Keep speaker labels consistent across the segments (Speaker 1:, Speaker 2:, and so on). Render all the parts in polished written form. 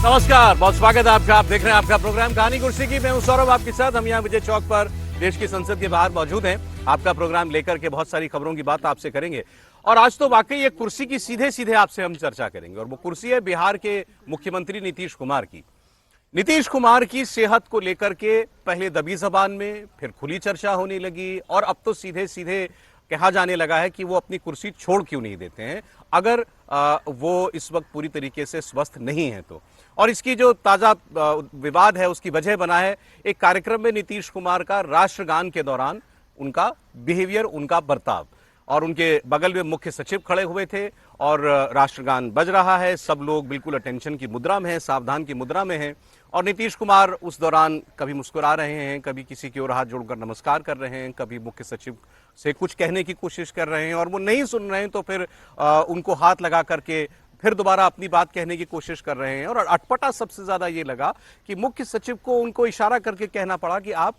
Speaker 1: नमस्कार, बहुत स्वागत है आपका। आप देख रहे हैं आपका प्रोग्राम कहानी कुर्सी की। मैं हूं सौरभ आपके साथ। हम यहाँ विजय चौक पर देश की संसद के बाहर मौजूद हैं। आपका प्रोग्राम लेकर के बहुत सारी खबरों की बात आपसे करेंगे और आज तो वाकई एक कुर्सी की सीधे सीधे आपसे हम चर्चा करेंगे और वो कुर्सी है बिहार के मुख्यमंत्री नीतीश कुमार की। नीतीश कुमार की सेहत को लेकर के पहले दबी जबान में, फिर खुली चर्चा होने लगी और अब तो सीधे सीधे कहा जाने लगा है कि वो अपनी कुर्सी छोड़ क्यों नहीं देते हैं अगर वो इस वक्त पूरी तरीके से स्वस्थ नहीं है तो। और इसकी जो ताजा विवाद है उसकी वजह बना है एक कार्यक्रम में नीतीश कुमार का राष्ट्रगान के दौरान उनका बिहेवियर, उनका बर्ताव। और उनके बगल में मुख्य सचिव खड़े हुए थे और राष्ट्रगान बज रहा है, सब लोग बिल्कुल अटेंशन की मुद्रा में हैं, सावधान की मुद्रा में हैं और नीतीश कुमार उस दौरान कभी मुस्कुरा रहे हैं, कभी किसी की ओर हाथ जोड़कर नमस्कार कर रहे हैं, कभी मुख्य सचिव से कुछ कहने की कोशिश कर रहे हैं और वो नहीं सुन रहे हैं तो फिर उनको हाथ लगा करके फिर दोबारा अपनी बात कहने की कोशिश कर रहे हैं। और अटपटा सबसे ज्यादा ये लगा कि मुख्य सचिव को उनको इशारा करके कहना पड़ा कि आप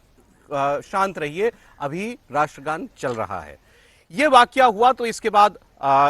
Speaker 1: शांत रहिए, अभी राष्ट्रगान चल रहा है। ये वाकया हुआ तो इसके बाद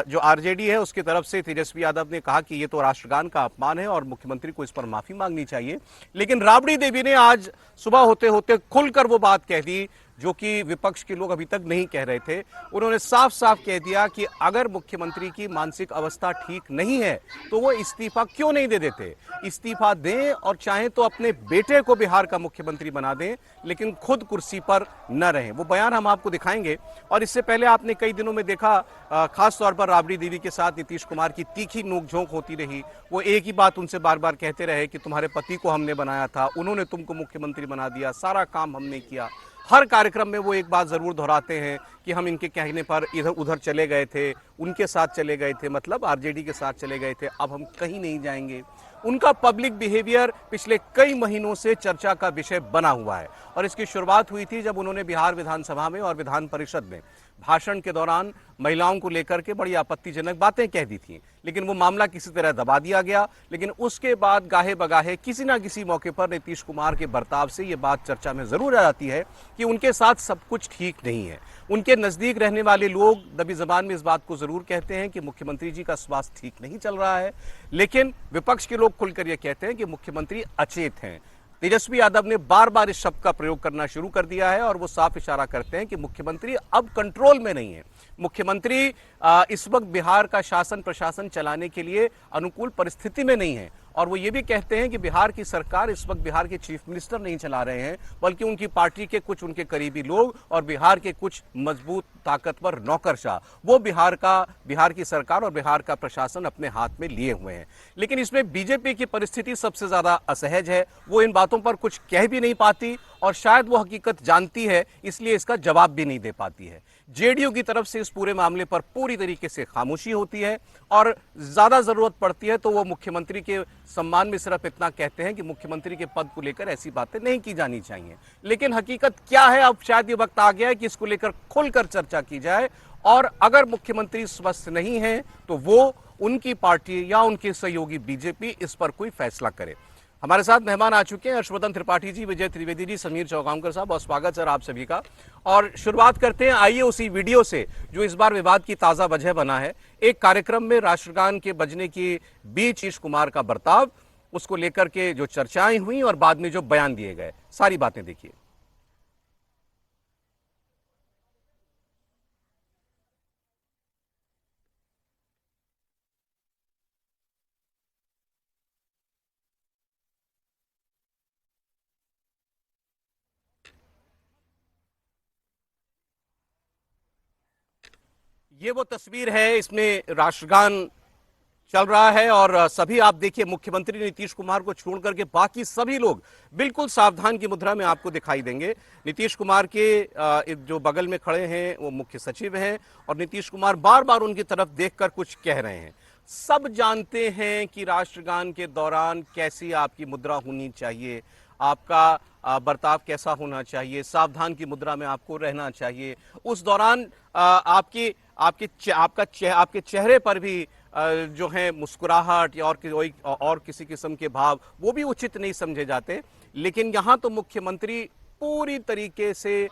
Speaker 1: जो आरजेडी है उसकी तरफ से तेजस्वी यादव ने कहा कि ये तो राष्ट्रगान का अपमान है और मुख्यमंत्री को इस पर माफी मांगनी चाहिए। लेकिन राबड़ी देवी ने आज सुबह होते होते खुलकर वो बात कह दी जो कि विपक्ष के लोग अभी तक नहीं कह रहे थे। उन्होंने साफ साफ कह दिया कि अगर मुख्यमंत्री की मानसिक अवस्था ठीक नहीं है तो वो इस्तीफा क्यों नहीं दे देते, इस्तीफा दें और चाहें तो अपने बेटे को बिहार का मुख्यमंत्री बना दें लेकिन खुद कुर्सी पर न रहें। वो बयान हम आपको दिखाएंगे। और इससे पहले आपने कई दिनों में देखा खास तौर पर राबड़ी देवी के साथ नीतीश कुमार की तीखी नोकझोंक होती रही। वो एक ही बात उनसे बार बार कहते रहे कि तुम्हारे पति को हमने बनाया था, उन्होंने तुमको मुख्यमंत्री बना दिया, सारा काम हमने किया। हर कार्यक्रम में वो एक बात जरूर दोहराते हैं कि हम इनके कहने पर इधर उधर चले गए थे, उनके साथ चले गए थे, मतलब आरजेडी के साथ चले गए थे, अब हम कहीं नहीं जाएंगे। उनका पब्लिक बिहेवियर पिछले कई महीनों से चर्चा का विषय बना हुआ है और इसकी शुरुआत हुई थी जब उन्होंने बिहार विधानसभा में और विधान परिषद में भाषण के दौरान महिलाओं को लेकर के बड़ी आपत्तिजनक बातें कह दी थी, लेकिन वो मामला किसी तरह दबा दिया गया। लेकिन उसके बाद गाहे बगाहे किसी ना किसी मौके पर नीतीश कुमार के बर्ताव से ये बात चर्चा में जरूर आ जाती है कि उनके साथ सब कुछ ठीक नहीं है। उनके नजदीक रहने वाले लोग दबी जबान में इस बात को जरूर कहते हैं कि मुख्यमंत्री जी का स्वास्थ्य ठीक नहीं चल रहा है, लेकिन विपक्ष के लोग खुलकर यह कहते हैं कि मुख्यमंत्री अचेत हैं। तेजस्वी यादव ने बार बार इस शब्द का प्रयोग करना शुरू कर दिया है और वो साफ इशारा करते हैं कि मुख्यमंत्री अब कंट्रोल में नहीं है। मुख्यमंत्री इस वक्त बिहार का शासन प्रशासन चलाने के लिए अनुकूल परिस्थिति में नहीं है और वो ये भी कहते हैं कि बिहार की सरकार इस वक्त बिहार के चीफ मिनिस्टर नहीं चला रहे हैं बल्कि उनकी पार्टी के कुछ उनके करीबी लोग और बिहार के कुछ मजबूत ताकतवर नौकरशाह वो बिहार की सरकार और बिहार का प्रशासन अपने हाथ में लिए हुए हैं। लेकिन इसमें बीजेपी की परिस्थिति सबसे ज्यादा असहज है। वो इन बातों पर कुछ कह भी नहीं पाती और शायद वो हकीकत जानती है इसलिए इसका जवाब भी नहीं दे पाती है। जेडीयू की तरफ से इस पूरे मामले पर पूरी तरीके से खामोशी होती है और ज्यादा जरूरत पड़ती है तो वो मुख्यमंत्री के सम्मान में सिर्फ इतना कहते हैं कि मुख्यमंत्री के पद को लेकर ऐसी बातें नहीं की जानी चाहिए। लेकिन हकीकत क्या है, अब शायद ये वक्त आ गया है कि इसको लेकर खुलकर चर्चा की जाए और अगर मुख्यमंत्री स्वस्थ नहीं है तो वो, उनकी पार्टी या उनके सहयोगी बीजेपी इस पर कोई फैसला करे। हमारे साथ मेहमान आ चुके हैं हर्षवर्धन त्रिपाठी जी, विजय त्रिवेदी जी, समीर चौगांवकर साहब, बहुत स्वागत सर आप सभी का। और शुरुआत करते हैं आइए उसी वीडियो से जो इस बार विवाद की ताजा वजह बना है। एक कार्यक्रम में राष्ट्रगान के बजने के बीच नीतीश कुमार का बर्ताव, उसको लेकर के जो चर्चाएं हुई और बाद में जो बयान दिए गए, सारी बातें देखिए। ये वो तस्वीर है, इसमें राष्ट्रगान चल रहा है और सभी आप देखिए मुख्यमंत्री नीतीश कुमार को छोड़ करके बाकी सभी लोग बिल्कुल सावधान की मुद्रा में आपको दिखाई देंगे। नीतीश कुमार के जो बगल में खड़े हैं वो मुख्य सचिव हैं और नीतीश कुमार बार बार उनकी तरफ देखकर कुछ कह रहे हैं। सब जानते हैं कि राष्ट्रगान के दौरान कैसी आपकी मुद्रा होनी चाहिए, आपका बर्ताव कैसा होना चाहिए, सावधान की मुद्रा में आपको रहना चाहिए। उस दौरान आपके चेहरे पर भी जो है मुस्कुराहट या और किसी किस्म के भाव वो भी उचित नहीं समझे जाते। लेकिन यहाँ तो मुख्यमंत्री पूरी तरीके से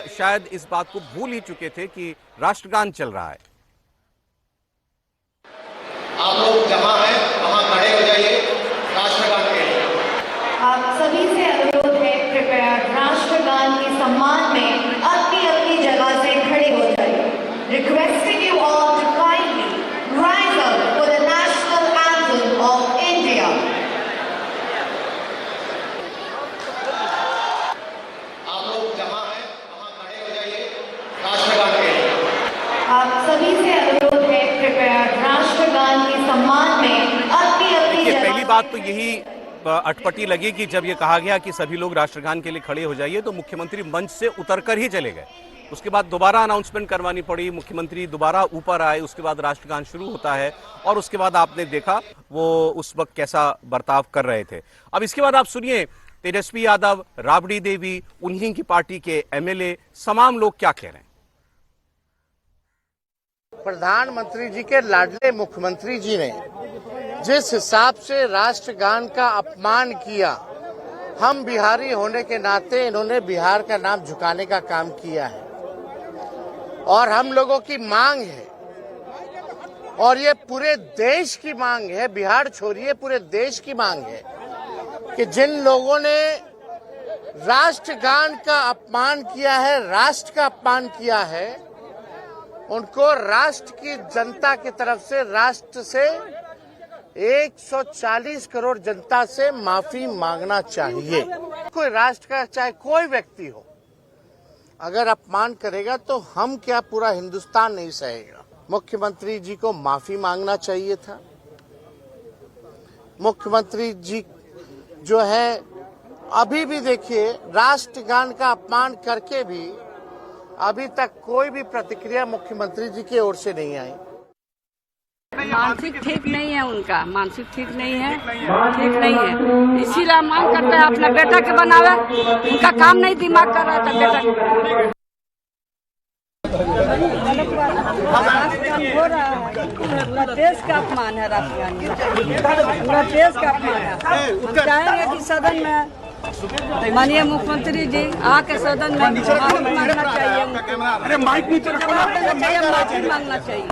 Speaker 1: शायद इस बात को भूल ही चुके थे कि राष्ट्रगान चल रहा है।
Speaker 2: आप लोग जहां हैं वहां खड़े हो जाइए, राष्ट्रगान सम्मान में अपनी अपनी जगह से खड़े हो जाइए। Requesting you all to kindly rise up for the national anthem of India.
Speaker 3: आप लोग जहां हैं वहां खड़े हो जाइए राष्ट्रगान के लिए।
Speaker 2: आप सभी से अनुरोध है, कृपया राष्ट्रगान के सम्मान में अपनी अपनी
Speaker 1: देखिए,
Speaker 2: जगह।
Speaker 1: पहली बात तो यही अटपटी लगी कि जब ये कहा गया कि सभी लोग राष्ट्रगान के लिए खड़े हो जाइए तो मुख्यमंत्री मंच से उतरकर ही चले गए। उसके बाद दोबारा अनाउंसमेंट करवानी पड़ी, मुख्यमंत्री दोबारा ऊपर आए, उसके बाद राष्ट्रगान शुरू होता है और उसके बाद आपने देखा वो उस वक्त कैसा बर्ताव कर रहे थे। अब इसके बाद आप सुनिए तेजस्वी यादव, राबड़ी देवी, उन्हीं की पार्टी के एमएलए, तमाम लोग क्या कह रहे हैं।
Speaker 4: प्रधानमंत्री जी के लाडले मुख्यमंत्री जी ने जिस हिसाब से राष्ट्रगान का अपमान किया, हम बिहारी होने के नाते इन्होंने बिहार का नाम झुकाने का काम किया है और हम लोगों की मांग है और ये पूरे देश की मांग है, बिहार छोड़िए पूरे देश की मांग है कि जिन लोगों ने राष्ट्रगान का अपमान किया है, राष्ट्र का अपमान किया है, उनको राष्ट्र की जनता की तरफ से, राष्ट्र से 140 करोड़ जनता से माफी मांगना चाहिए। कोई राष्ट्र का चाहे कोई व्यक्ति हो, अगर अपमान करेगा तो हम क्या पूरा हिंदुस्तान नहीं सहेगा। मुख्यमंत्री जी को माफी मांगना चाहिए था। मुख्यमंत्री जी जो है अभी भी देखिए राष्ट्रगान का अपमान करके भी अभी तक कोई भी प्रतिक्रिया मुख्यमंत्री जी की ओर से नहीं आई।
Speaker 5: मानसिक ठीक नहीं है, उनका मानसिक ठीक नहीं है, ठीक नहीं है, इसीलिए मांग करते हैं अपना बेटा के बनावे। उनका काम नहीं दिमाग कर रहा था बेटा हो रहा है। देश का अपमान है राष्ट्रगान, पूरा देश का अपमान है। हम चाहेंगे कि सदन में माननीय मुख्यमंत्री जी आके सदन में माफी मांगना चाहिए,
Speaker 6: अरे माइक नीचे रखो ना,
Speaker 5: माफी मांगना चाहिए।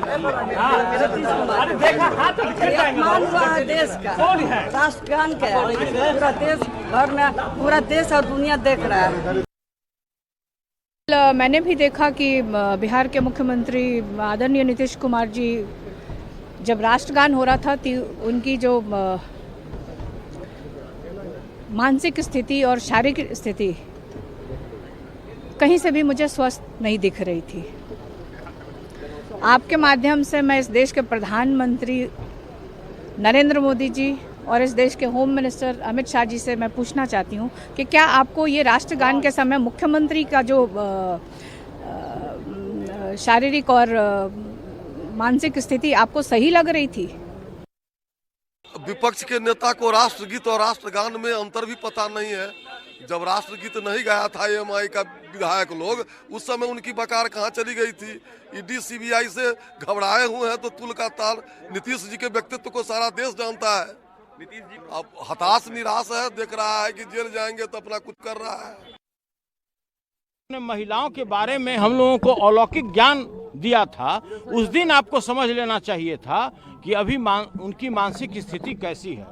Speaker 5: अपमान हुआ है देश का, राष्ट्रगान का, पूरा देश भर में, पूरा देश और दुनिया देख रहा है।
Speaker 7: मैंने भी देखा कि बिहार के मुख्यमंत्री आदरणीय नीतीश कुमार जी जब राष्ट्रगान हो रहा था तो उनकी जो मानसिक स्थिति और शारीरिक स्थिति कहीं से भी मुझे स्वस्थ नहीं दिख रही थी। आपके माध्यम से मैं इस देश के प्रधानमंत्री नरेंद्र मोदी जी और इस देश के होम मिनिस्टर अमित शाह जी से मैं पूछना चाहती हूँ कि क्या आपको ये राष्ट्रगान के समय मुख्यमंत्री का जो शारीरिक और मानसिक स्थिति आपको सही लग रही थी?
Speaker 8: विपक्ष के नेता को राष्ट्रगीत और राष्ट्रगान में अंतर भी पता नहीं है। जब राष्ट्रगीत नहीं गाया था एएमआई का विधायक लोग, उस समय उनकी बकार कहाँ चली गई थी। ईडी सीबीआई से घबराए हुए हैं तो तुल का ताल नीतीश जी के व्यक्तित्व को सारा देश जानता है। नीतीश जी अब हताश निराश है, देख रहा है कि जेल जाएंगे तो अपना कुछ कर रहा है।
Speaker 6: महिलाओं के बारे में हम लोगों को अलौकिक ज्ञान दिया था, उस दिन आपको समझ लेना चाहिए था कि अभी उनकी मानसिक स्थिति कैसी है।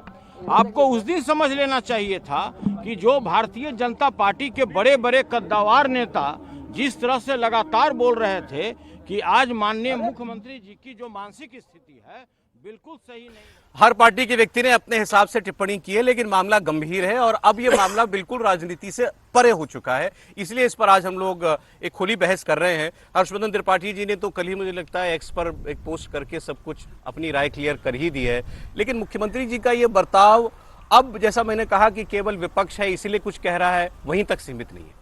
Speaker 6: आपको उस दिन समझ लेना चाहिए था कि जो भारतीय जनता पार्टी के बड़े बड़े कद्दावर नेता जिस तरह से लगातार बोल रहे थे कि आज माननीय मुख्यमंत्री जी की जो मानसिक स्थिति है बिल्कुल सही नहीं।
Speaker 1: हर पार्टी के व्यक्ति ने अपने हिसाब से टिप्पणी की है, लेकिन मामला गंभीर है और अब ये मामला बिल्कुल राजनीति से परे हो चुका है। इसलिए इस पर आज हम लोग एक खुली बहस कर रहे हैं। हर्षवर्धन त्रिपाठी जी ने तो कल ही मुझे लगता है एक्स पर एक पोस्ट करके सब कुछ अपनी राय क्लियर कर ही दी है, लेकिन मुख्यमंत्री जी का ये बर्ताव अब जैसा मैंने कहा कि केवल विपक्ष है इसीलिए कुछ कह रहा है, वहीं तक सीमित नहीं है।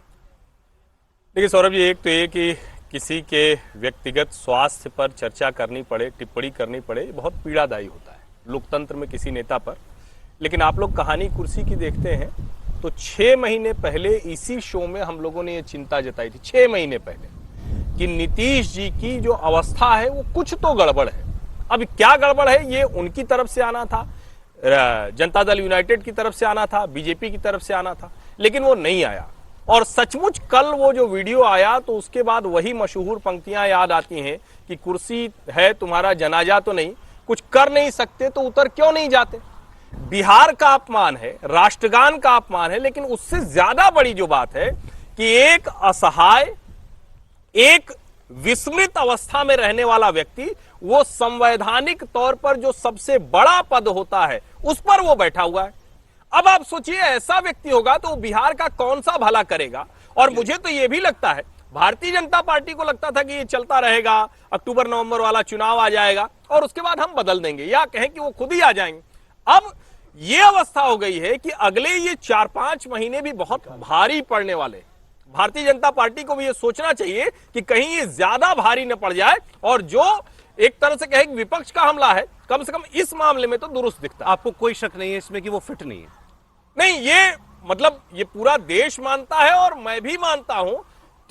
Speaker 9: देखिए सौरभ जी, एक तो ये कि किसी के व्यक्तिगत स्वास्थ्य पर चर्चा करनी पड़े, टिप्पणी करनी पड़े, बहुत पीड़ादायी होता है लोकतंत्र में किसी नेता पर। लेकिन आप लोग कहानी कुर्सी की देखते हैं तो 6 महीने पहले इसी शो में हम लोगों ने ये चिंता जताई थी, 6 महीने पहले, कि नीतीश जी की जो अवस्था है वो कुछ तो गड़बड़ है। अब क्या गड़बड़ है ये उनकी तरफ से आना था, जनता दल यूनाइटेड की तरफ से आना था, बीजेपी की तरफ से आना था, लेकिन वो नहीं आया। और सचमुच कल वो जो वीडियो आया तो उसके बाद वही मशहूर पंक्तियां याद आती हैं कि कुर्सी है तुम्हारा जनाजा तो नहीं, कुछ कर नहीं सकते तो उतर क्यों नहीं जाते। बिहार का अपमान है, राष्ट्रगान का अपमान है, लेकिन उससे ज्यादा बड़ी जो बात है कि एक असहाय, एक विस्मृत अवस्था में रहने वाला व्यक्ति वो संवैधानिक तौर पर जो सबसे बड़ा पद होता है उस पर वो बैठा हुआ है। अब आप सोचिए ऐसा व्यक्ति होगा तो बिहार का कौन सा भला करेगा। और मुझे तो यह भी लगता है, भारतीय जनता पार्टी को लगता था कि ये चलता रहेगा, अक्टूबर नवंबर वाला चुनाव आ जाएगा और उसके बाद हम बदल देंगे, या कहें कि वो खुद ही आ जाएंगे। अब ये अवस्था हो गई है कि अगले ये 4-5 महीने भी बहुत भारी पड़ने वाले। भारतीय जनता पार्टी को भी ये सोचना चाहिए कि कहीं ये ज्यादा भारी न पड़ जाए, और जो एक तरह से कहे विपक्ष का हमला है, कम से कम इस मामले में तो दुरुस्त दिखता है।
Speaker 1: आपको कोई शक नहीं है इसमें कि वो फिट नहीं है?
Speaker 9: नहीं, ये मतलब ये पूरा देश मानता है और मैं भी मानता हूं,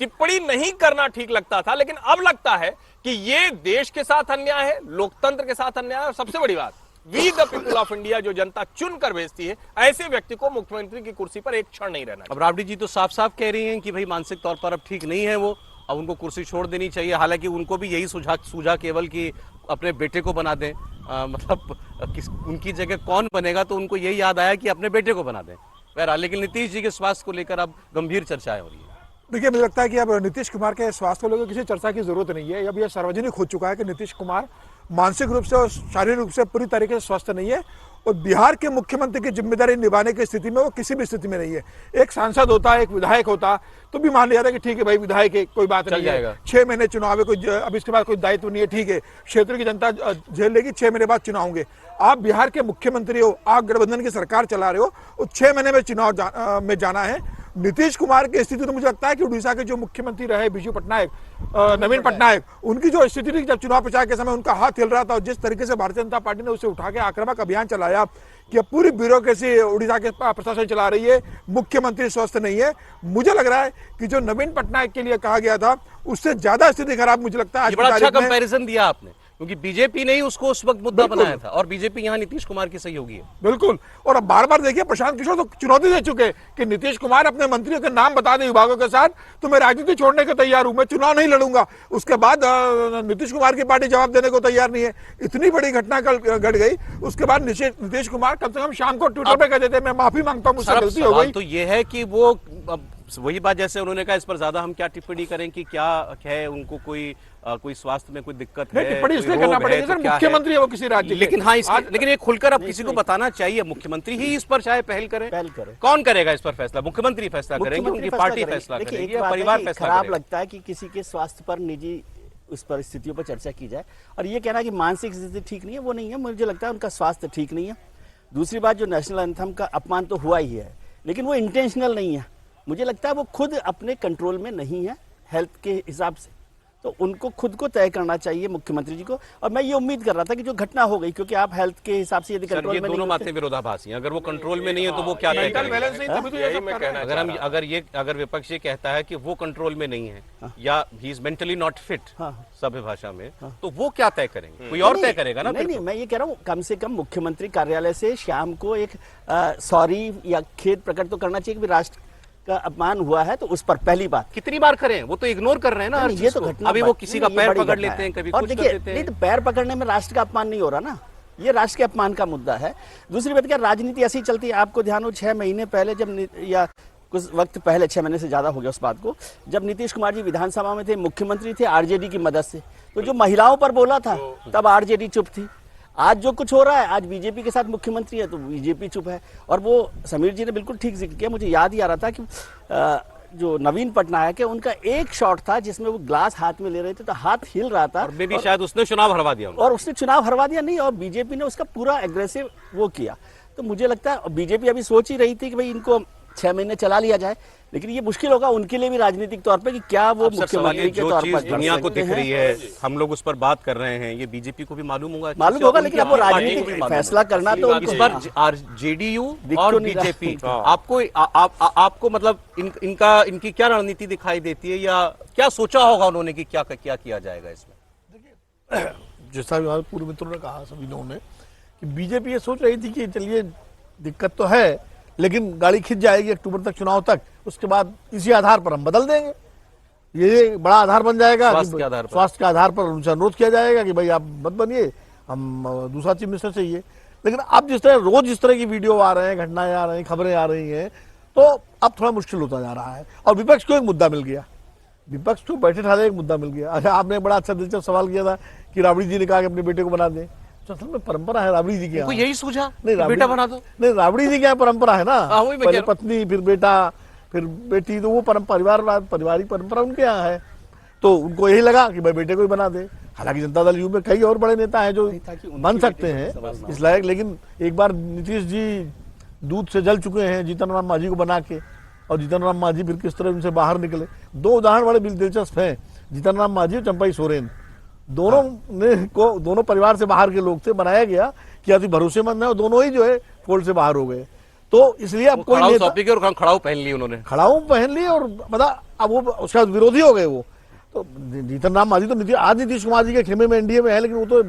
Speaker 9: टिप्पणी नहीं करना ठीक लगता था, लेकिन अब लगता है कि ये देश के साथ अन्याय है, लोकतंत्र के साथ अन्याय है, और सबसे बड़ी बात, we the people of India जो जनता चुन कर भेजती है, ऐसे व्यक्ति को मुख्यमंत्री की कुर्सी पर एक क्षण नहीं रहना।
Speaker 1: अब राबड़ी जी तो साफ साफ कह रही हैं कि भाई मानसिक तौर पर अब ठीक नहीं है वो, अब उनको कुर्सी छोड़ देनी चाहिए। हालांकि उनको भी यही सूझा केवल कि अपने बेटे को बना दें, मतलब उनकी जगह कौन बनेगा तो उनको यही याद आया कि अपने बेटे को बना दें। बहरहाल, लेकिन नीतीश जी के स्वास्थ्य को लेकर अब गंभीर चर्चाएं हो रही है।
Speaker 10: देखिए, मुझे लगता है कि अब नीतीश कुमार के स्वास्थ्य को लेकर किसी चर्चा की जरूरत नहीं है। अब यह सार्वजनिक हो चुका है कि नीतीश कुमार मानसिक रूप से और शारीरिक रूप से पूरी तरीके से स्वस्थ नहीं है, और बिहार के मुख्यमंत्री की जिम्मेदारी निभाने की स्थिति में वो किसी भी स्थिति में नहीं है। एक सांसद होता, एक विधायक होता तो भी मान लिया था कि ठीक है भाई, विधायक है, कोई बात नहीं है, 6 महीने चुनाव है, कोई अब इसके बाद कोई दायित्व नहीं है, ठीक है, क्षेत्र की जनता झेल लेगी, 6 महीने बाद चुनाव होंगे। आप बिहार के मुख्यमंत्री हो, आप गठबंधन की सरकार चला रहे हो, और 6 महीने में चुनाव में जाना है। नीतीश कुमार की स्थिति तो मुझे लगता है कि उड़ीसा के जो मुख्यमंत्री रहे बीजू पटनायक, नवीन पटनायक, उनकी जो स्थिति थी जब चुनाव प्रचार के समय उनका हाथ हिल रहा था, और जिस तरीके से भारतीय जनता पार्टी ने उसे उठा के आक्रामक अभियान चलाया कि अब पूरी ब्यूरोक्रेसी उड़ीसा के प्रशासन चला रही है, मुख्यमंत्री स्वस्थ नहीं है। मुझे लग रहा है कि जो नवीन पटनायक के लिए कहा गया था उससे ज्यादा स्थिति खराब मुझे लगता है।
Speaker 1: बड़ा अच्छा कंपैरिजन दिया आपने, क्योंकि बीजेपी ने ही उसको उस वक्त मुद्दा बनाया था, और बीजेपी यहाँ नीतीश कुमार की सहयोगी है।
Speaker 10: बिल्कुल, और अब बार बार देखिए प्रशांत किशोर तो चुनौती दे चुके कि नीतीश कुमार अपने मंत्रियों के नाम बता दे विभागों के साथ, तो मैं राजनीति छोड़ने को तैयार हूं, मैं चुनाव नहीं लड़ूंगा। उसके बाद नीतीश कुमार की पार्टी जवाब देने को तैयार नहीं है। इतनी बड़ी घटना कल घट गई, उसके बाद नीतीश कुमार कम से कम शाम को ट्विटर पे कह देते मैं माफी मांगता हूं, मुझसे गलती हो गई।
Speaker 1: तो ये है कि वो वही बात जैसे उन्होंने कहा, इस पर ज्यादा हम क्या टिप्पणी करें कि क्या है, उनको कोई स्वास्थ्य में कोई दिक्कत है,
Speaker 10: टिप्पणी इसलिए करना पड़ेगा सर, मुख्यमंत्री है वो किसी राज्य के।
Speaker 1: लेकिन हाँ, लेकिन ये खुलकर अब किसी को बताना चाहिए, मुख्यमंत्री ही इस पर चाहे पहल करे। कौन करेगा इस पर फैसला? मुख्यमंत्री फैसला करेंगे, उनकी पार्टी फैसला करेगी, या परिवार फैसला करेगा?
Speaker 11: खराब लगता है कि किसी के स्वास्थ्य पर निजी उस परिस्थितियों पर चर्चा की जाए, और ये कहना कि मानसिक स्थिति ठीक नहीं है, वो नहीं है। मुझे लगता है उनका स्वास्थ्य ठीक नहीं है। दूसरी बात, जो नेशनल एंथम का अपमान तो हुआ ही है, लेकिन वो इंटेंशनल नहीं है। मुझे लगता है वो खुद अपने कंट्रोल में नहीं है हेल्थ के हिसाब से, तो उनको खुद को तय करना चाहिए मुख्यमंत्री जी को। और मैं ये उम्मीद कर रहा था कि जो घटना हो गई, क्योंकि आप हेल्थ के हिसाब से यदि कंट्रोल में
Speaker 1: दोनों बातें विरोधाभासी हैं। अगर वो कंट्रोल में नहीं है तो वो क्या तय करेंगे? अगर विपक्ष ये कहता है कि वो कंट्रोल में नहीं है, या he is mentally not fit सभ्य भाषा में, तो वो क्या तय करेंगे? कोई और तय करेगा ना?
Speaker 11: नहीं, मैं ये कह रहा हूँ कम से कम मुख्यमंत्री कार्यालय से शाम को एक सॉरी या खेद प्रकट तो करना चाहिए कि राष्ट्र का अपमान हुआ है, तो उस पर पहली बात
Speaker 1: कितनी बार करें, वो तो इग्नोर कर रहे हैं ना।
Speaker 11: ये तो घटना,
Speaker 1: अभी वो किसी का पैर पकड़ लेते हैं, कभी कुछ कर देते हैं।
Speaker 11: नहीं, तो पैर पकड़ने में राष्ट्र का अपमान नहीं हो रहा ना, ये राष्ट्र के अपमान का मुद्दा है। दूसरी बात क्या, राजनीति ऐसी चलती है। आपको ध्यान हो 6 महीने पहले जब, या कुछ वक्त पहले, 6 महीने से ज्यादा हो गया उस बात को, जब नीतीश कुमार जी विधानसभा में थे, मुख्यमंत्री थे आरजेडी की मदद से, तो जो महिलाओं पर बोला था तब आरजेडी चुप थी। आज जो कुछ हो रहा है, आज बीजेपी के साथ मुख्यमंत्री है तो बीजेपी चुप है। और वो समीर जी ने बिल्कुल ठीक जिक्र किया, मुझे याद ही आ रहा था कि जो नवीन पटनायक है उनका एक शॉट था जिसमें वो ग्लास हाथ में ले रहे थे, तो हाथ हिल रहा था,
Speaker 1: और मे भी शायद उसने चुनाव हरवा दिया,
Speaker 11: और उसने चुनाव हरवा दिया नहीं, और बीजेपी ने उसका पूरा एग्रेसिव वो किया। तो मुझे लगता है बीजेपी अभी सोच ही रही थी कि भाई इनको 6 महीने चला लिया जाए, लेकिन ये मुश्किल होगा उनके लिए भी राजनीतिक तौर पे कि क्या वो मुख्यमंत्री के तौर पर
Speaker 1: दुनिया को दिख रही है, हम लोग उस पर बात कर रहे हैं, ये बीजेपी को भी मालूम होगा,
Speaker 11: लेकिन अब वो राजनीतिक फैसला करना तो
Speaker 1: इस बार जेडीयू और बीजेपी आपको मतलब इनकी क्या रणनीति दिखाई देती है, या क्या सोचा होगा उन्होंने कि क्या किया जाएगा इसमें?
Speaker 12: देखिए, जैसा हमारे पूर्व मित्रों ने कहा, सभी लोगों ने, कि बीजेपी ये सोच रही थी कि चलिए दिक्कत तो है, लेकिन गाड़ी खिंच जाएगी अक्टूबर तक, चुनाव तक, उसके बाद इसी आधार पर हम बदल देंगे। ये बड़ा आधार बन जाएगा, स्वास्थ्य के आधार पर उनसे अनुरोध किया जाएगा कि भाई आप मत बनिए, हम दूसरा चीफ मिनिस्टर चाहिए। लेकिन अब जिस तरह रोज इस तरह की वीडियो आ रहे हैं, घटनाएं आ रही हैं, खबरें आ रही हैं, तो अब थोड़ा मुश्किल होता जा रहा है। और विपक्ष को एक मुद्दा मिल गया, विपक्ष तो बैठे ठाले एक मुद्दा मिल गया। अच्छा, आपने बड़ा अच्छा दिलचस्प सवाल किया था कि राबड़ी जी ने कहा कि अपने बेटे को बना दे। तो असल में परंपरा है राबड़ी जी की,
Speaker 1: उनको यही सूझा
Speaker 12: नहीं
Speaker 1: बेटा बना दो।
Speaker 12: नहीं, राबड़ी जी की यहाँ परंपरा है ना,
Speaker 1: वही मैं
Speaker 12: पहले
Speaker 1: कह रहा
Speaker 12: पत्नी फिर बेटा फिर बेटी, तो वो पारिवारिक परंपरा उनके यहाँ है। तो उनको यही लगा कि भाई बेटे को ही बना दे। हालांकि जनता दल यू में कई और बड़े नेता हैं जो बन सकते हैं इस लायक, लेकिन एक बार नीतीश जी दूध से जल चुके हैं जीतन राम मांझी को बना के, और जीतन राम मांझी फिर किस तरह उनसे बाहर निकले। दो उदाहरण बड़े दिलचस्प हैं, जीतन राम मांझी और चंपाई सोरेन, दोनों ने को दोनों परिवार से बाहर के लोग थे, बनाया गया कि अति भरोसेमंद है, और दोनों ही जो है फोल्ड से बाहर हो गए। तो इसलिए अब कोई
Speaker 1: खड़ाऊ सौंपी के और खड़ाऊ पहन ली उन्होंने,
Speaker 12: खड़ाऊ पहन ली, और मतलब अब वो उसका विरोधी हो गए वो। तो जीतन राम मांझी तो आज नीतीश कुमार जी के खेमे में एनडीए में है, लेकिन वो तो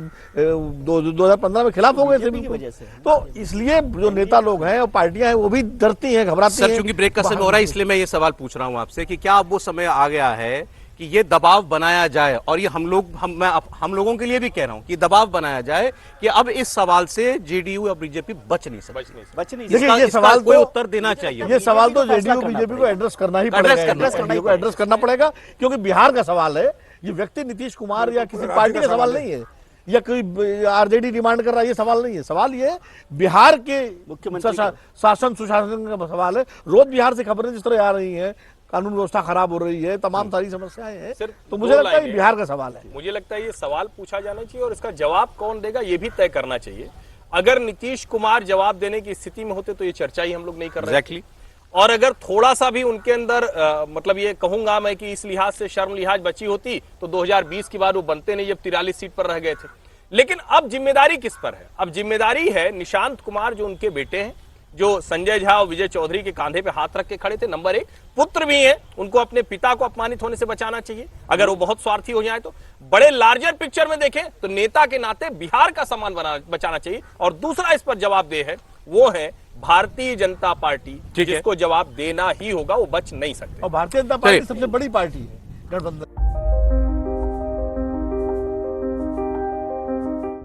Speaker 12: 2015 में खिलाफ हो गए थे बिल्कुल। तो इसलिए जो नेता लोग हैं और पार्टियां हैं वो भी डरती हैं, घबराती हैं।
Speaker 1: सर, चूंकि ब्रेक का समय हो रहा है इसलिए मैं ये सवाल पूछ रहा हूं आपसे कि क्या अब वो समय आ गया है कि ये दबाव बनाया जाए, और ये हम लोगों के लिए भी कह रहा हूं कि दबाव बनाया जाए कि अब इस सवाल से जेडीयू और बीजेपी बच नहीं सकती।
Speaker 12: देखिए, ये सवाल
Speaker 1: कोई
Speaker 12: तो
Speaker 1: उत्तर देना चाहिए।
Speaker 12: ये सवाल तो जेडीयू बीजेपी को एड्रेस करना ही पड़ेगा, एड्रेस करना पड़ेगा, क्योंकि बिहार का सवाल है। ये व्यक्ति नीतीश कुमार या किसी पार्टी का सवाल नहीं है, या कोई आरजेडी डिमांड कर रहा है, ये सवाल नहीं है। सवाल ये बिहार के मुख्यमंत्री शासन सुशासन का सवाल है। रोज बिहार से खबरें जिस तरह आ रही हैं, कानून व्यवस्था खराब हो रही है, तमाम सारी समस्याएं हैं, तो मुझे लगता है बिहार का सवाल है।
Speaker 9: मुझे लगता है ये सवाल पूछा जाना चाहिए और इसका जवाब कौन देगा ये भी तय करना चाहिए। अगर नीतीश कुमार जवाब देने की स्थिति में होते तो ये चर्चा ही हम लोग नहीं कर रहे।
Speaker 1: Exactly.
Speaker 9: और अगर थोड़ा सा भी उनके अंदर मतलब ये कहूंगा मैं कि इस लिहाज से शर्म लिहाज बची होती तो 2020 की बार वो बनते नहीं, जब 43 सीट पर रह गए थे। लेकिन अब जिम्मेदारी किस पर है? अब जिम्मेदारी है निशांत कुमार जो उनके बेटे हैं, जो संजय झा और विजय चौधरी के कांधे पे हाथ रख के खड़े थे। नंबर 1 पुत्र भी हैं, उनको अपने पिता को अपमानित होने से बचाना चाहिए। अगर वो बहुत स्वार्थी हो जाए तो बड़े लार्जर पिक्चर में देखें तो नेता के नाते बिहार का सम्मान बचाना चाहिए। और दूसरा इस पर जवाबदेह है वो है भारतीय जनता पार्टी, जिसको जवाब देना ही होगा, वो बच नहीं सकते।
Speaker 12: और भारतीय जनता पार्टी सबसे बड़ी पार्टी है गठबंधन।